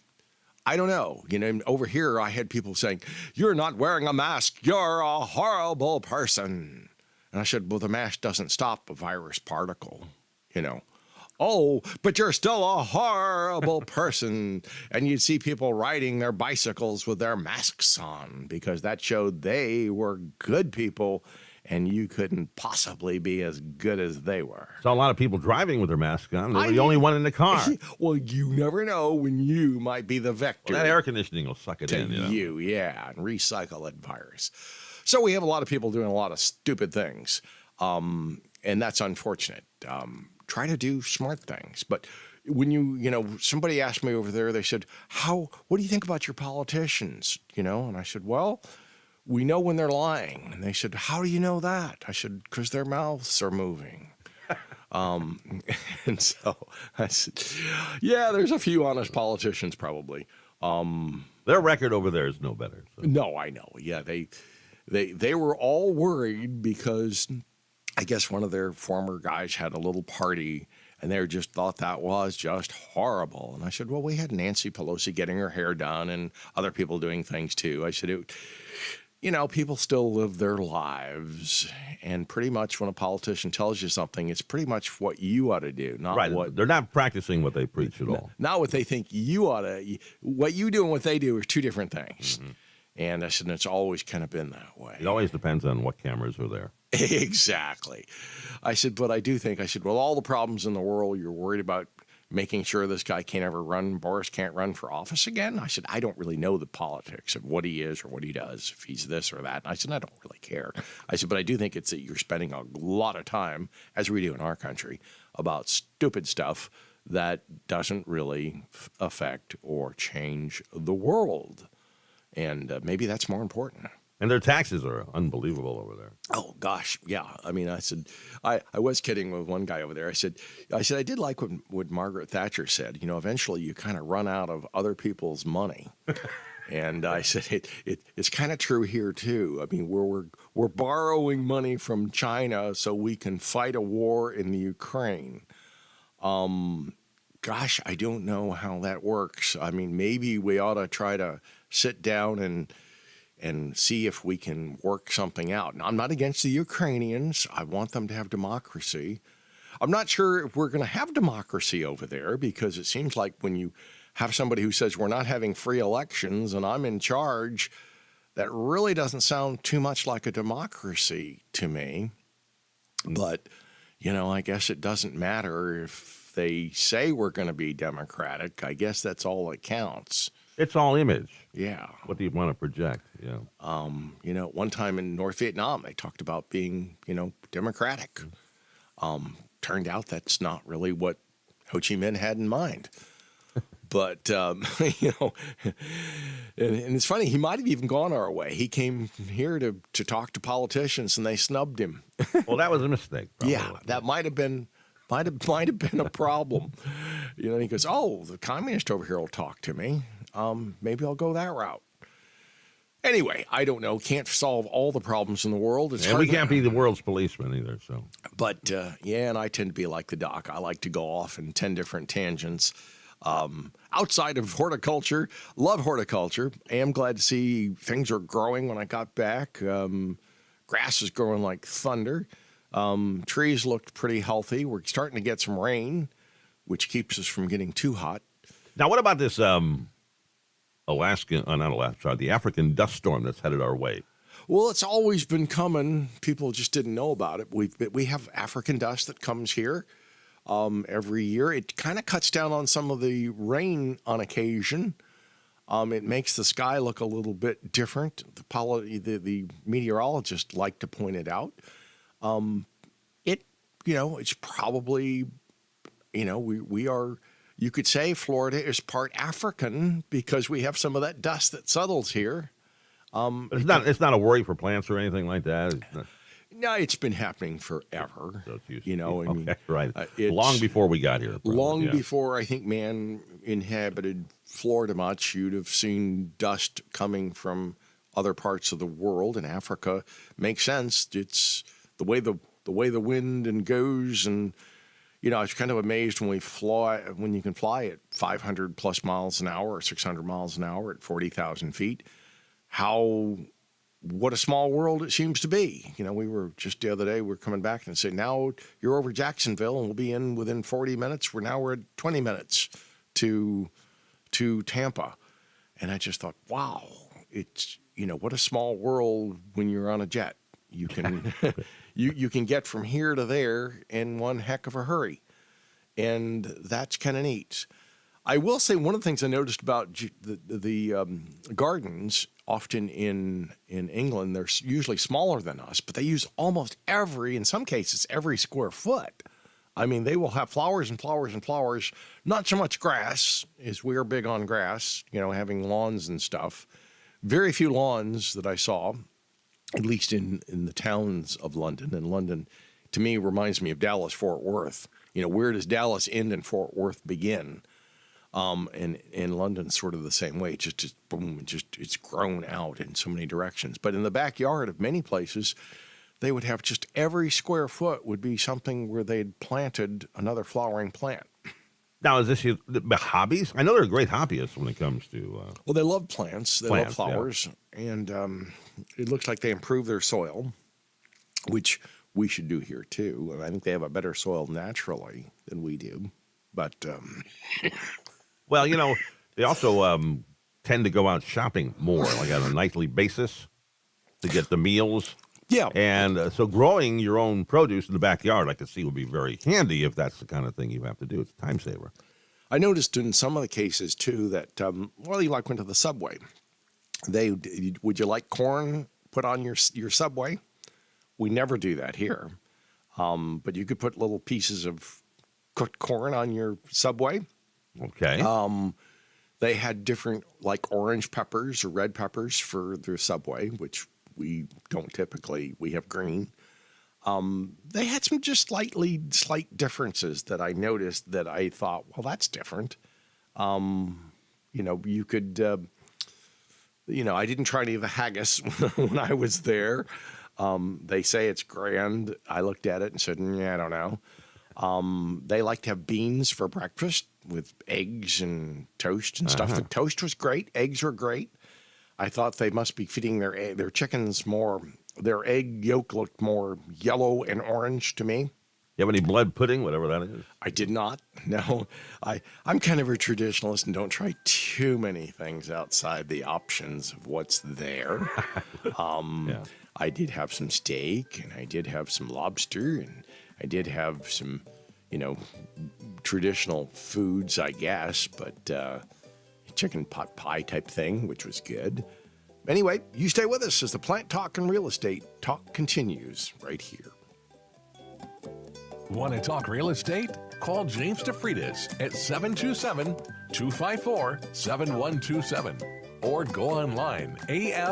I don't know. Over here, I had people saying, you're not wearing a mask. You're a horrible person. And I said, well, the mask doesn't stop a virus particle, Oh, but you're still a horrible person. And you'd see people riding their bicycles with their masks on because that showed they were good people and you couldn't possibly be as good as they were. Saw a lot of people driving with their masks on. They were the only one in the car. Well, you never know when you might be the vector. Well, that air conditioning will suck it to in. Yeah, and recycle that virus. So we have a lot of people doing a lot of stupid things, and that's unfortunate. Try to do smart things. But when somebody asked me over there, they said, what do you think about your politicians? And I said, well, we know when they're lying. And they said, how do you know that? I said, because their mouths are moving. And so I said, yeah, there's a few honest politicians probably. Their record over there is no better. So. No, I know. Yeah, they were all worried because I guess one of their former guys had a little party and they just thought that was just horrible. And I said, well, we had Nancy Pelosi getting her hair done and other people doing things too. I said, people still live their lives. And pretty much when a politician tells you something, it's pretty much what you ought to do, not right. what... They're not practicing what they preach at all. Not what they think you ought to... What you do and what they do are two different things. Mm-hmm. And I said, it's always kind of been that way. It always depends on what cameras are there. Exactly. I said, but I do think, well, all the problems in the world, you're worried about making sure this guy can't ever run, Boris can't run for office again? I said, I don't really know the politics of what he is or what he does, if he's this or that. And I said, I don't really care. I said, but I do think it's that you're spending a lot of time, as we do in our country, about stupid stuff that doesn't really affect or change the world. And maybe that's more important. And their taxes are unbelievable over there. Oh, gosh, yeah. I mean, I said, I was kidding with one guy over there. I said, I did like what Margaret Thatcher said. Eventually you kind of run out of other people's money. And I said, it's kind of true here, too. I mean, we're borrowing money from China so we can fight a war in the Ukraine. Gosh, I don't know how that works. I mean, maybe we ought to try to sit down and see if we can work something out. Now, I'm not against the Ukrainians. I want them to have democracy. I'm not sure if we're going to have democracy over there because it seems like when you have somebody who says we're not having free elections and I'm in charge, that really doesn't sound too much like a democracy to me. But, I guess it doesn't matter if they say we're going to be democratic. I guess that's all that counts. It's all image. Yeah. What do you want to project? Yeah. One time in North Vietnam, they talked about being, democratic. Turned out that's not really what Ho Chi Minh had in mind. But, you know, and it's funny, he might have even gone our way. He came here to talk to politicians, and they snubbed him. Well, that was a mistake. Probably. Yeah, that might have been a problem. You know, he goes, oh, the communist over here will talk to me. Maybe I'll go that route. Anyway, I don't know. Can't solve all the problems in the world. And we can't be the world's policeman either. So, but yeah, and I tend to be like the doc. I like to go off in 10 different tangents. Outside of horticulture, love horticulture. Am glad to see things are growing when I got back. Grass is growing like thunder. Trees looked pretty healthy. We're starting to get some rain, which keeps us from getting too hot. Now, what about this the African dust storm that's headed our way? Well, it's always been coming. People just didn't know about it. We have African dust that comes here every year. It kind of cuts down on some of the rain on occasion. It makes the sky look a little bit different. The meteorologists like to point it out. It's probably, we are. You could say Florida is part African because we have some of that dust that settles here. But it's not a worry for plants or anything like that. No, it's been happening forever. Right. Long before we got here. Probably, before I think man inhabited Florida much, you'd have seen dust coming from other parts of the world, and Africa makes sense. It's the way the wind and goes, and I was kind of amazed when you can fly at 500 plus miles an hour or 600 miles an hour at 40,000 feet. What a small world it seems to be. We were just the other day, we're coming back and saying, now you're over Jacksonville and we'll be in within 40 minutes. We're at 20 minutes to Tampa. And I just thought, wow, it's, what a small world when you're on a jet. You can you can get from here to there in one heck of a hurry. And that's kind of neat. I will say one of the things I noticed about the gardens, often in England, they're usually smaller than us, but they use almost in some cases, every square foot. I mean, they will have flowers and flowers and flowers, not so much grass, as we're big on grass, having lawns and stuff. Very few lawns that I saw, at least in the towns of London. And London, to me, reminds me of Dallas-Fort Worth. Where does Dallas end and Fort Worth begin? And London's sort of the same way. Just boom, it's grown out in so many directions. But in the backyard of many places, they would have just every square foot would be something where they'd planted another flowering plant. Now, is this the hobbies? I know they're great hobbyists when it comes to... well, they love plants. They love flowers. Yeah. And it looks like they improve their soil, which we should do here, too. And I think they have a better soil naturally than we do. But... well, they also tend to go out shopping more, like on a nightly basis, to get the meals. Yeah. And so growing your own produce in the backyard, I could see, would be very handy if that's the kind of thing you have to do. It's a time saver. I noticed in some of the cases, too, that, you went to the Subway. Would you like corn put on your Subway? We never do that here. But you could put little pieces of cooked corn on your Subway. Okay. They had different, like orange peppers or red peppers for their Subway, which we don't typically. We have green. They had some just slight differences that I noticed that I thought, well, that's different. You could, I didn't try any of the haggis when I was there. They say it's grand. I looked at it and said, I don't know. They like to have beans for breakfast with eggs and toast and stuff. The toast was great. Eggs were great. I thought they must be feeding their chickens more. Their egg yolk looked more yellow and orange to me. You have any blood pudding, whatever that is? I did not. No. I'm kind of a traditionalist and don't try too many things outside the options of what's there. Yeah. I did have some steak, and I did have some lobster, and I did have some, traditional foods, I guess, but chicken pot pie type thing, which was good. Anyway, you stay with us as the Plant Talk and Real Estate Talk continues right here. Want to talk real estate? call James DeFreitas at 727-254-7127 or go online aflre.com.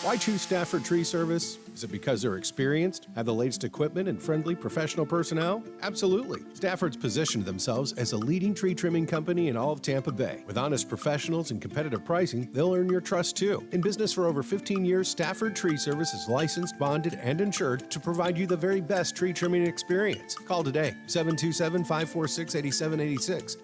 Why choose Stafford Tree Service? Is it because they're experienced, have the latest equipment, and friendly professional personnel? Absolutely. Stafford's positioned themselves as a leading tree trimming company in all of Tampa Bay. With honest professionals and competitive pricing, they'll earn your trust too. In business for over 15 years, Stafford Tree Service is licensed, bonded, and insured to provide you the very best tree trimming experience. Call today, 727-546-8786,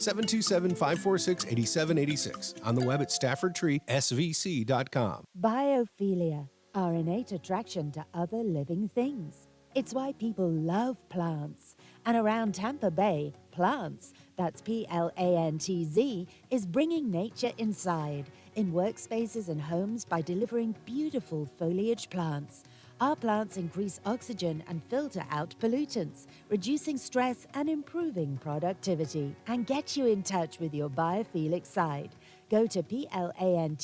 727-546-8786. On the web at staffordtreesvc.com. Biophilia, our innate attraction to other living things. It's why people love plants. And around Tampa Bay, Plants, that's Plantz, is bringing nature inside in workspaces and homes by delivering beautiful foliage plants. Our plants increase oxygen and filter out pollutants, reducing stress and improving productivity, and get you in touch with your biophilic side. Go to plantz.us.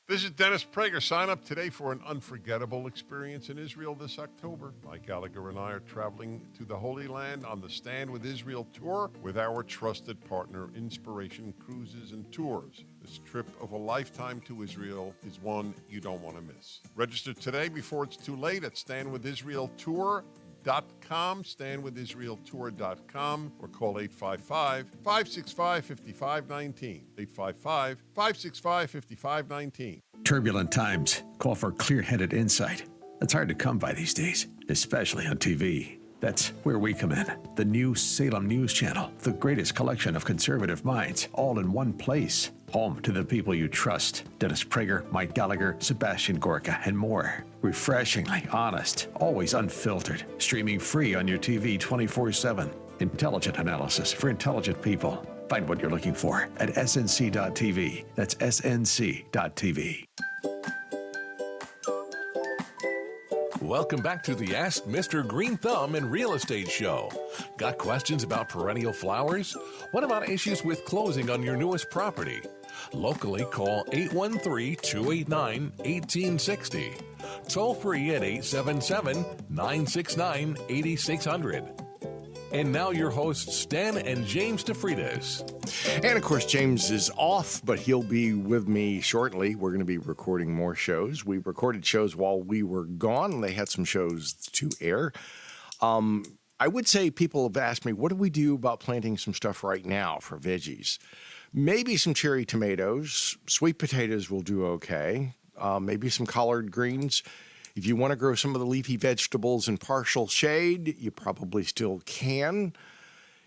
Visit Dennis Prager. Sign up today for an unforgettable experience in Israel this October. Mike Gallagher and I are traveling to the Holy Land on the Stand with Israel tour with our trusted partner, Inspiration Cruises and Tours. This trip of a lifetime to Israel is one you don't want to miss. Register today before it's too late at standwithisraeltour.com, or call 855-565-5519. 855-565-5519. Turbulent times call for clear-headed insight. It's hard to come by these days, especially on TV. That's where we come in. The new Salem News Channel, the greatest collection of conservative minds, all in one place. Home to the people you trust. Dennis Prager, Mike Gallagher, Sebastian Gorka, and more. Refreshingly honest, always unfiltered. Streaming free on your TV 24/7. Intelligent analysis for intelligent people. Find what you're looking for at snc.tv. That's snc.tv. Welcome back to the Ask Mr. Greenthumb in Real Estate Show. Got questions about perennial flowers? What about issues with closing on your newest property? Locally, call 813-289-1860. Toll free at 877-969-8600. And now your hosts, Stan and James DeFreitas. And of course, James is off, but he'll be with me shortly. We're going to be recording more shows. We recorded shows while we were gone. They had some shows to air. I would say people have asked me, what do we do about planting some stuff right now for veggies? Maybe some cherry tomatoes. Sweet potatoes will do okay. Maybe some collard greens. If you want to grow some of the leafy vegetables in partial shade, you probably still can.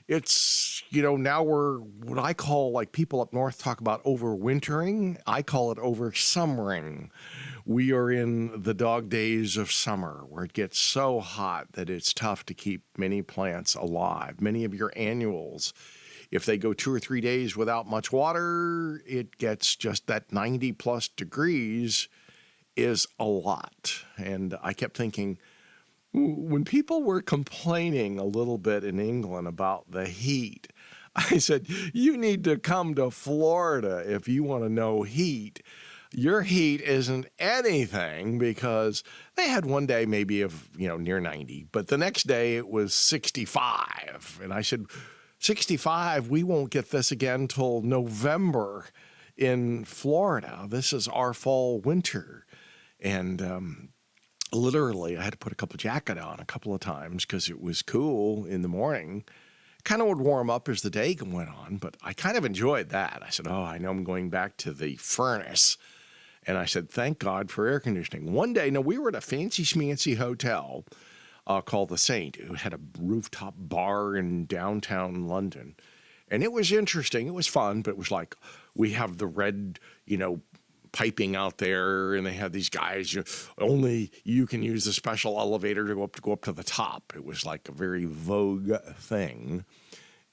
It's, now we're what I call, like people up north talk about overwintering. I call it oversummering. We are in the dog days of summer where it gets so hot that it's tough to keep many plants alive. Many of your annuals, if they go 2 or 3 days without much water, it gets just that 90 plus degrees is a lot. And I kept thinking, when people were complaining a little bit in England about the heat, I said, you need to come to Florida if you want to know heat. Your heat isn't anything, because they had one day maybe of, near 90, but the next day it was 65. And I said, 65, we won't get this again till November in Florida. This is our fall winter. And literally, I had to put a couple jacket on a couple of times because it was cool in the morning. Kind of would warm up as the day went on, but I kind of enjoyed that. I said, I know I'm going back to the furnace. And I said, thank God for air conditioning. One day, we were at a fancy schmancy hotel called The Saint. It had a rooftop bar in downtown London. And it was interesting. It was fun, but it was like, we have the red, piping out there, and they had these guys, only you can use the special elevator to go up to the top. It was like a very vogue thing.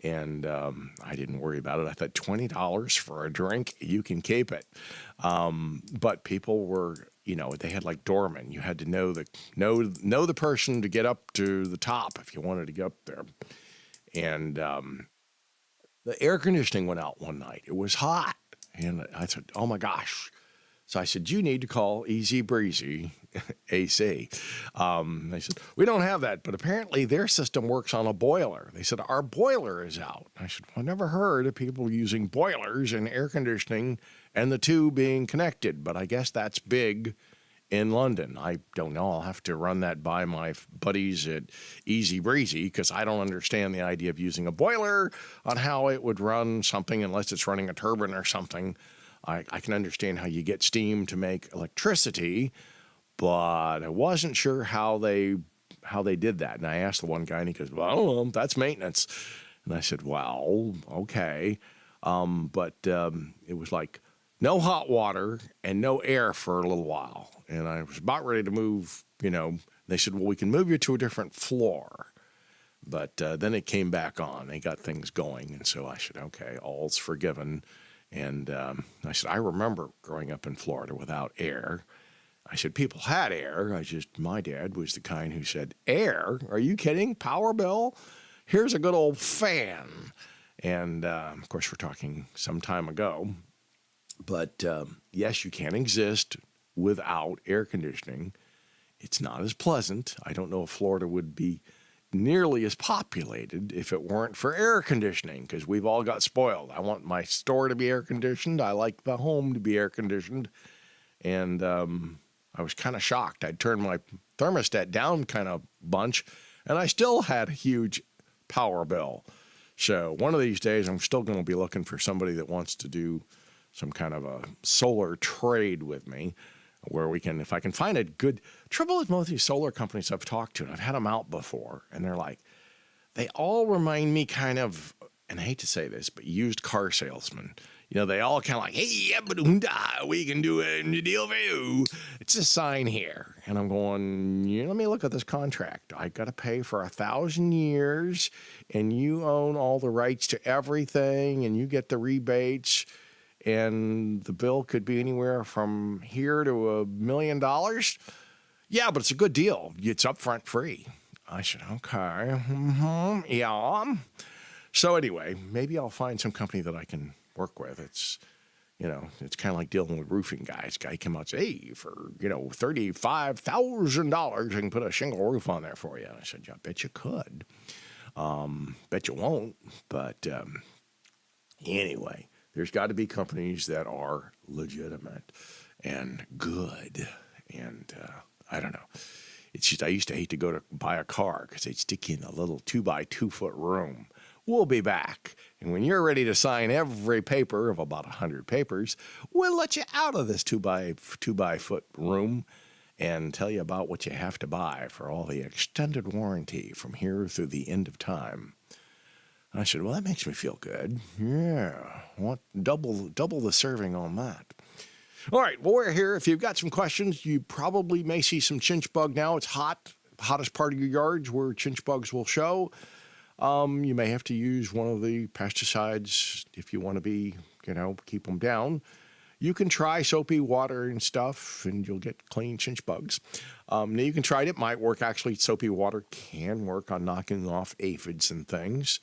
And I didn't worry about it. I thought $20 for a drink, you can keep it. But people were, they had like doormen. You had to know the person to get up to the top if you wanted to get up there. And the air conditioning went out one night. It was hot. And I said, oh my gosh, So I said, you need to call Easy Breezy AC. They said, we don't have that, but apparently their system works on a boiler. They said, our boiler is out. I said, well, I never heard of people using boilers in air conditioning and the two being connected, but I guess that's big in London. I don't know. I'll have to run that by my buddies at Easy Breezy because I don't understand the idea of using a boiler on how it would run something unless it's running a turbine or something. I can understand how you get steam to make electricity, but I wasn't sure how they did that. And I asked the one guy, and he goes, well, I don't know, that's maintenance. And I said, well, okay. But it was like no hot water and no air for a little while. And I was about ready to move, They said, well, we can move you to a different floor. But then it came back on. They got things going. And so I said, okay, all's forgiven. And I said, I remember growing up in Florida without air. I said, people had air. My dad was the kind who said, air? Are you kidding? Power bill? Here's a good old fan. And, of course, we're talking some time ago. But, yes, you can exist without air conditioning. It's not as pleasant. I don't know if Florida would be nearly as populated if it weren't for air conditioning, because we've all got spoiled. I want my store to be air conditioned. I like the home to be air conditioned. And I was kind of shocked. I'd turned my thermostat down kind of bunch, and I still had a huge power bill. So one of these days, I'm still going to be looking for somebody that wants to do some kind of a solar trade with me, where we can, if I can find a good, trouble with most of these solar companies I've talked to, and I've had them out before, and they're like, they all remind me kind of, and I hate to say this, but used car salesmen. They all kind of like, hey, we can do a deal for you. It's a sign here. And I'm going, let me look at this contract. I got to pay for 1,000 years, and you own all the rights to everything, and you get the rebates. And the bill could be anywhere from here to $1 million. Yeah, but it's a good deal. It's upfront free. I said, okay. Yeah. So anyway, maybe I'll find some company that I can work with. It's, it's kind of like dealing with roofing guys. Guy came out and said, hey, for, $35,000, I can put a shingle roof on there for you. And I said, yeah, I bet you could. Bet you won't. But anyway. There's got to be companies that are legitimate and good. And I don't know. It's just I used to hate to go to buy a car because they'd stick you in a little 2x2 foot room. We'll be back. And when you're ready to sign every paper of about 100 papers, we'll let you out of this 2x foot room and tell you about what you have to buy for all the extended warranty from here through the end of time. I said, well, that makes me feel good. Yeah, want double the serving on that. All right, well, we're here. If you've got some questions, you probably may see some chinch bug now. It's hot, hottest part of your yards where chinch bugs will show. You may have to use one of the pesticides if you want to be, keep them down. You can try soapy water and stuff, and you'll get clean chinch bugs. Now, you can try it. It might work. Actually, soapy water can work on knocking off aphids and things.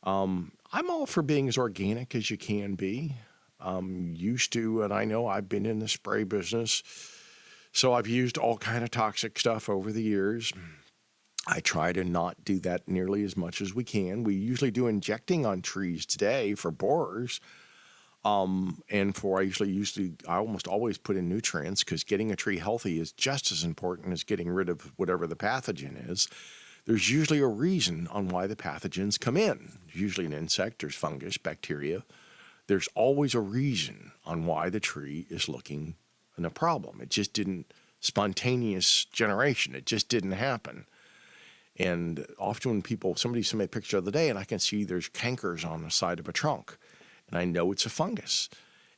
I'm all for being as organic as you can be. Used to, and I know I've been in the spray business, so I've used all kind of toxic stuff over the years. I try to not do that nearly as much as we can. We usually do injecting on trees today for borers. And I almost always put in nutrients because getting a tree healthy is just as important as getting rid of whatever the pathogen is. There's usually a reason on why the pathogens come in. There's usually an insect, there's fungus, bacteria. There's always a reason on why the tree is looking in a problem. It just didn't spontaneous generation. It just didn't happen. And often when somebody sent me a picture the other day and I can see there's cankers on the side of a trunk. And I know it's a fungus.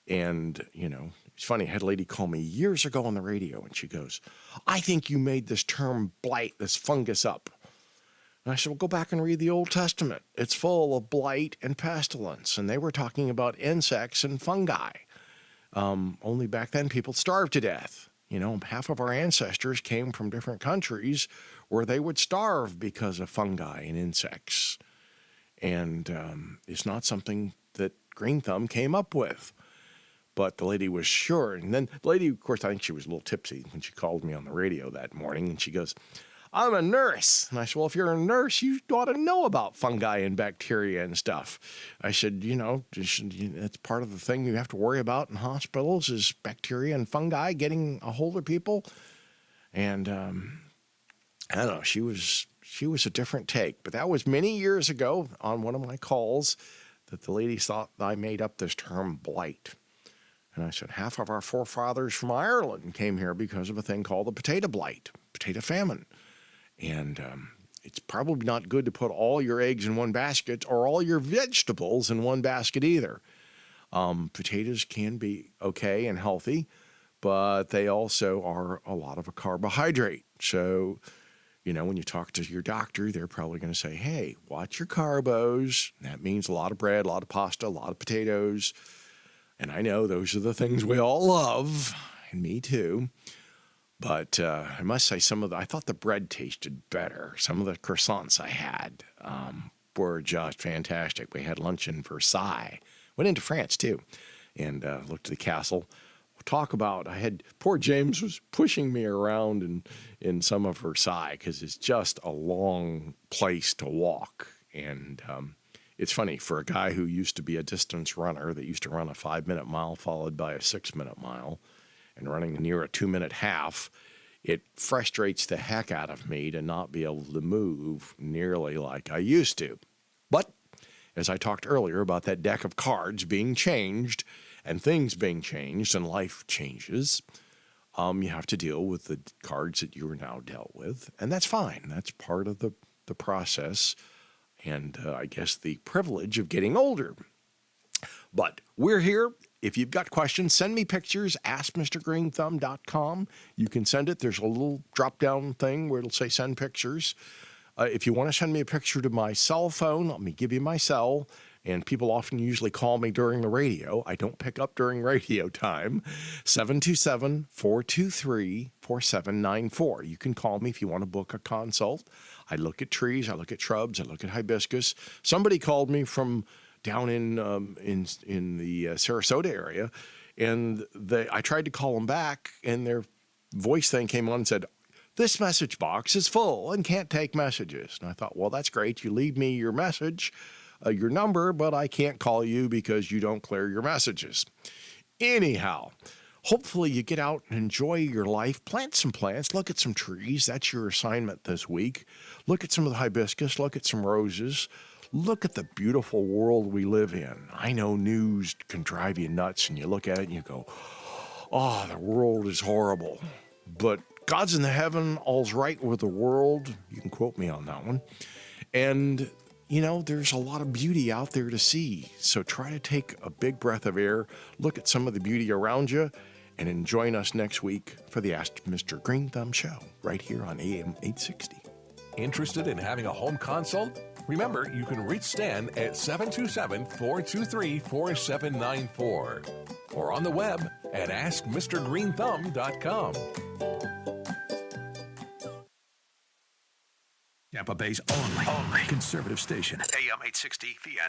And, it's funny. I had a lady call me years ago on the radio and she goes, I think you made this term blight, this fungus up. And I said, well, go back and read the Old Testament. It's full of blight and pestilence. And they were talking about insects and fungi. Only back then people starved to death. Half of our ancestors came from different countries where they would starve because of fungi and insects. And it's not something that Greenthumb came up with. But the lady was sure. And then the lady, of course, I think she was a little tipsy when she called me on the radio that morning. And she goes, I'm a nurse. And I said, well, if you're a nurse, you ought to know about fungi and bacteria and stuff. I said, it's part of the thing you have to worry about in hospitals is bacteria and fungi getting a hold of people. And I don't know, she was a different take. But that was many years ago on one of my calls that the lady thought I made up this term blight. And I said, half of our forefathers from Ireland came here because of a thing called the potato blight, potato famine. And it's probably not good to put all your eggs in one basket or all your vegetables in one basket either. Potatoes can be okay and healthy, but they also are a lot of a carbohydrate. So, when you talk to your doctor, they're probably going to say, hey, watch your carbos. That means a lot of bread, a lot of pasta, a lot of potatoes. And I know those are the things we all love, and me too. But I must say I thought the bread tasted better. Some of the croissants I had were just fantastic. We had lunch in Versailles. Went into France too and looked at the castle. Poor James was pushing me around in some of Versailles because it's just a long place to walk. And it's funny, for a guy who used to be a distance runner that used to run a 5-minute mile followed by a 6-minute mile and running near a 2-minute half, it frustrates the heck out of me to not be able to move nearly like I used to. But as I talked earlier about that deck of cards being changed and things being changed and life changes, you have to deal with the cards that you are now dealt with. And that's fine. That's part of the process and I guess the privilege of getting older. But we're here. If you've got questions, send me pictures, askmrgreenthumb.com. You can send it. There's a little drop-down thing where it'll say send pictures. If you want to send me a picture to my cell phone, let me give you my cell. And people often usually call me during the radio. I don't pick up during radio time. 727-423-4794. You can call me if you want to book a consult. I look at trees. I look at shrubs. I look at hibiscus. Somebody called me from down in the Sarasota area, and I tried to call them back, and their voice thing came on and said, this message box is full and can't take messages. And I thought, well, that's great. You leave me your message, your number, but I can't call you because you don't clear your messages. Anyhow, hopefully you get out and enjoy your life. Plant some plants. Look at some trees. That's your assignment this week. Look at some of the hibiscus. Look at some roses. Look at the beautiful world we live in. I know news can drive you nuts, and you look at it and you go, oh, the world is horrible. But God's in the heaven, all's right with the world. You can quote me on that one. And, there's a lot of beauty out there to see. So try to take a big breath of air, look at some of the beauty around you, and join us next week for the Ask Mr. Greenthumb show right here on AM 860. Interested in having a home consult? Remember, you can reach Stan at 727-423-4794 or on the web at askmrgreenthumb.com. Tampa Bay's only conservative station. AM 860, The Answer.